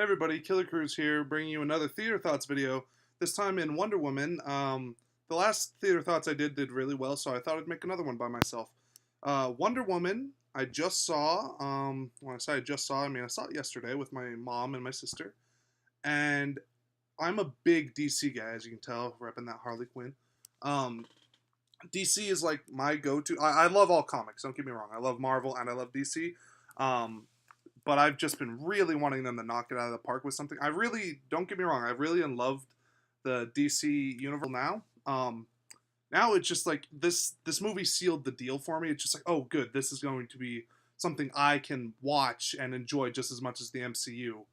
Hey everybody, Killer Cruise here, bringing you another Theater Thoughts video, this time in Wonder Woman. The last Theater Thoughts I did really well, so I thought I'd make another one by myself. Wonder Woman, I just saw, when I say I just saw, I mean I saw it yesterday with my mom and my sister, and I'm a big DC guy, as you can tell, repping that Harley Quinn. Um, DC is like my go-to. I love all comics, don't get me wrong. I love Marvel and I love DC. Um, but I've just been really wanting them to knock it out of the park with something. I really, don't get me wrong, I really unloved the DC universe now. Now it's just like this movie sealed the deal for me. It's just like, oh, good, this is going to be something I can watch and enjoy just as much as the MCU.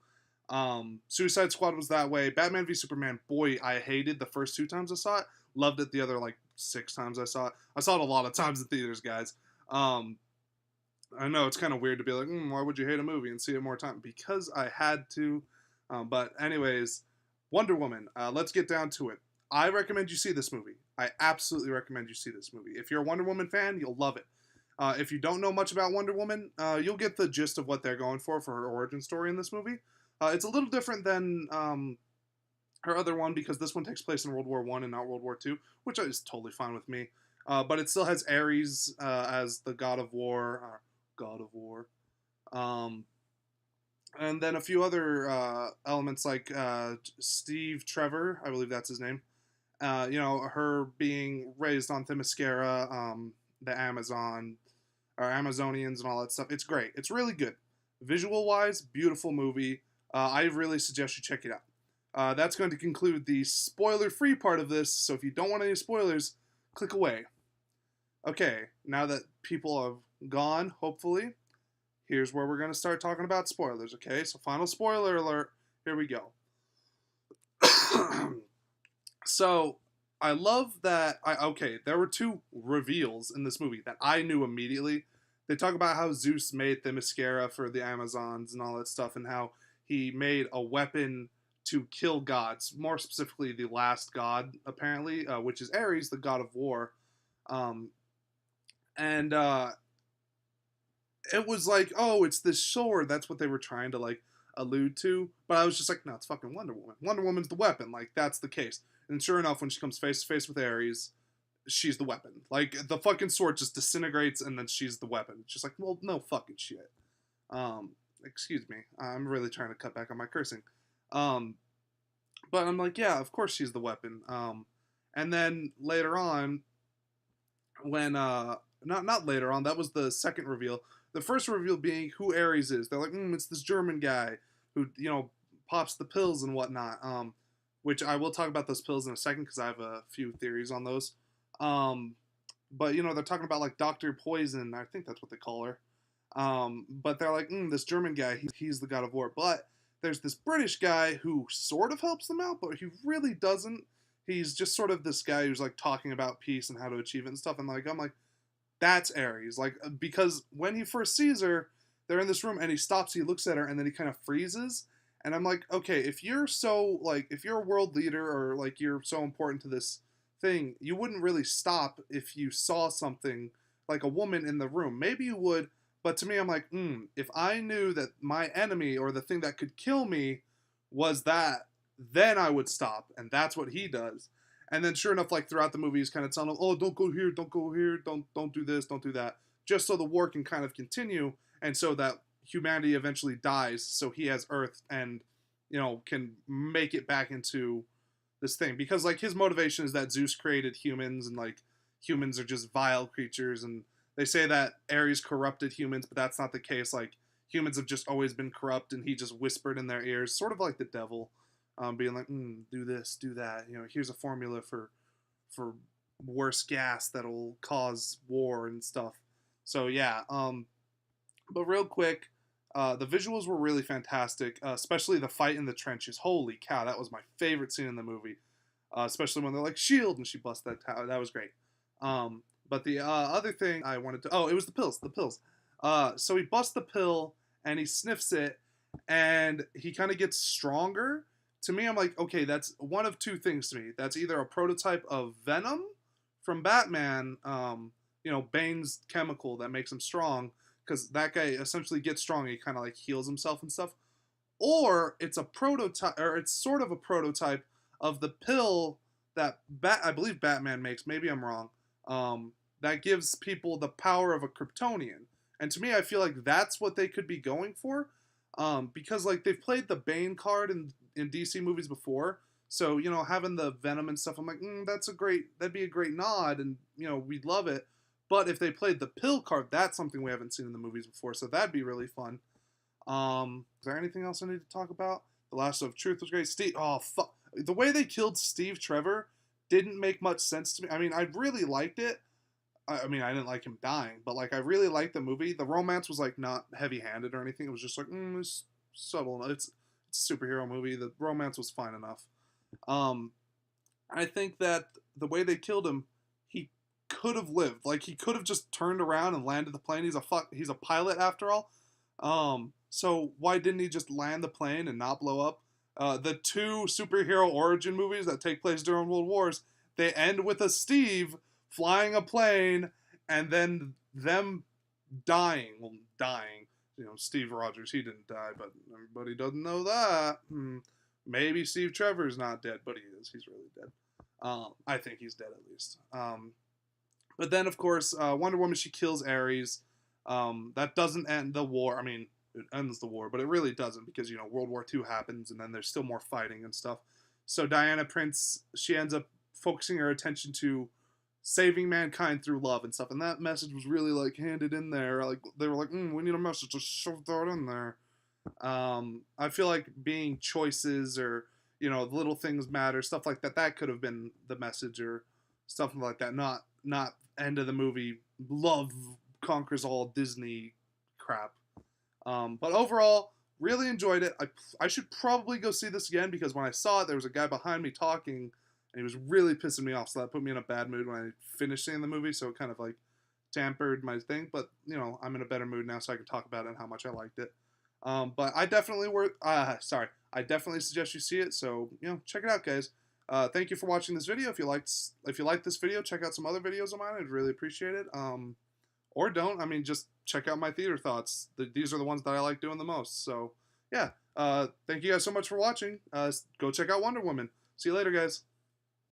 Suicide Squad was that way. Batman v Superman, boy, I hated the first two times I saw it. Loved it the other like six times I saw it. I saw it a lot of times in theaters, guys. Um, I know it's kind of weird to be like, why would you hate a movie and see it more time? Because I had to. But anyways, Wonder Woman. Let's get down to it. I recommend you see this movie. I absolutely recommend you see this movie. If you're a Wonder Woman fan, you'll love it. If you don't know much about Wonder Woman, you'll get the gist of what they're going for her origin story in this movie. It's a little different than her other one because this one takes place in World War One and not World War Two, which is totally fine with me. But it still has Ares as the god of war. God of War. Um, and then a few other elements like Steve Trevor, I believe that's his name. Her being raised on Themyscira, the Amazon, or Amazonians and all that stuff. It's great. It's really good. Visual wise, beautiful movie. I really suggest you check it out. That's going to conclude the spoiler free part of this, so if you don't want any spoilers, click away. Okay, now that people have gone, hopefully, here's where we're going to start talking about spoilers, okay? So, final spoiler alert. Here we go. So, I love that. There were two reveals in this movie that I knew immediately. They talk about how Zeus made Themyscira for the Amazons and all that stuff, and how he made a weapon to kill gods, more specifically the last god, apparently, which is Ares, the god of war. Um, and it was like, oh, it's this sword. That's what they were trying to like allude to. But I was just like, no, it's fucking Wonder Woman. Wonder Woman's the weapon. Like that's the case. And sure enough, when she comes face to face with Ares, she's the weapon. Like the fucking sword just disintegrates, and then she's the weapon. It's just like, well, no fucking shit. Excuse me. I'm really trying to cut back on my cursing. But I'm like, yeah, of course she's the weapon. And then later on, when not later on, that was the second reveal. The first reveal being who Ares is. They're like, it's this German guy who pops the pills and whatnot. Which I will talk about those pills in a second because I have a few theories on those. But they're talking about like Dr. Poison. I think that's what they call her. But they're like, this German guy, he's the god of war. But there's this British guy who sort of helps them out, but he really doesn't. He's just sort of this guy who's like talking about peace and how to achieve it and stuff. And like, I'm like, that's Ares. Like, because when he first sees her, they're in this room and he stops, he looks at her, and then he kind of freezes. And I'm like, okay, if you're a world leader or like you're so important to this thing, you wouldn't really stop if you saw something like a woman in the room. Maybe you would, but to me, I'm like, if I knew that my enemy or the thing that could kill me was that, then I would stop. And that's what he does. And then sure enough, like throughout the movie, he's kind of telling them, oh, don't go here, don't do this, don't do that. Just so the war can kind of continue and so that humanity eventually dies so he has Earth and, can make it back into this thing. Because like his motivation is that Zeus created humans and like humans are just vile creatures, and they say that Ares corrupted humans, but that's not the case. Like humans have just always been corrupt and he just whispered in their ears, sort of like the devil. Being like, do this, do that. Here's a formula for worse gas that'll cause war and stuff. So yeah. But real quick, the visuals were really fantastic, especially the fight in the trenches. Holy cow, that was my favorite scene in the movie. Especially when they're like shield and she busts that tower. That was great. But the other thing I wanted to, it was the pills. The pills. So he busts the pill and he sniffs it, and he kind of gets stronger. To me, I'm like, okay, that's one of two things to me. That's either a prototype of Venom from Batman, Bane's chemical that makes him strong, because that guy essentially gets strong. He kind of like heals himself and stuff. or it's a prototype, or it's sort of a prototype of the pill that I believe Batman makes. Maybe I'm wrong. That gives people the power of a Kryptonian, and to me, I feel like that's what they could be going for, because like they've played the Bane card in DC movies before. So having the Venom and stuff, I'm like, that'd be a great nod, and we'd love it. But if they played the pill card, that's something we haven't seen in the movies before, so that'd be really fun. Is there anything else I need to talk about? The Lasso of Truth was great. Oh fuck, the way they killed Steve Trevor didn't make much sense to me. I mean, I really liked it. I mean, I didn't like him dying, but like I really liked the movie. The romance was like not heavy-handed or anything. It was just like it's subtle. It's a superhero movie. The romance was fine enough. Um, I think that the way they killed him, he could have lived. Like he could have just turned around and landed the plane. He's a pilot after all. So why didn't he just land the plane and not blow up? The two superhero origin movies that take place during World Wars, they end with a Steve flying a plane and then them dying. Well, dying. Steve Rogers, he didn't die, but everybody doesn't know that. Maybe Steve Trevor's not dead, but he is. He's really dead. I think he's dead at least. But then, of course, Wonder Woman, she kills Ares. That doesn't end the war. I mean, it ends the war, but it really doesn't because, World War II happens and then there's still more fighting and stuff. So Diana Prince, she ends up focusing her attention to saving mankind through love and stuff. And that message was really, like, handed in there. Like, they were like, we need a message, to shove that in there. I feel like being choices or, little things matter, stuff like that, that could have been the message or stuff like that. Not end of the movie, love conquers all Disney crap. But overall, really enjoyed it. I should probably go see this again because when I saw it, there was a guy behind me talking, and he was really pissing me off. So that put me in a bad mood when I finished seeing the movie. So it kind of like tampered my thing. But I'm in a better mood now, so I can talk about it and how much I liked it. But I definitely I definitely suggest you see it. So check it out, guys. Thank you for watching this video. If you liked this video, check out some other videos of mine. I'd really appreciate it. Or don't. I mean, just check out my theater thoughts. These are the ones that I like doing the most. So, yeah. Thank you guys so much for watching. Go check out Wonder Woman. See you later, guys.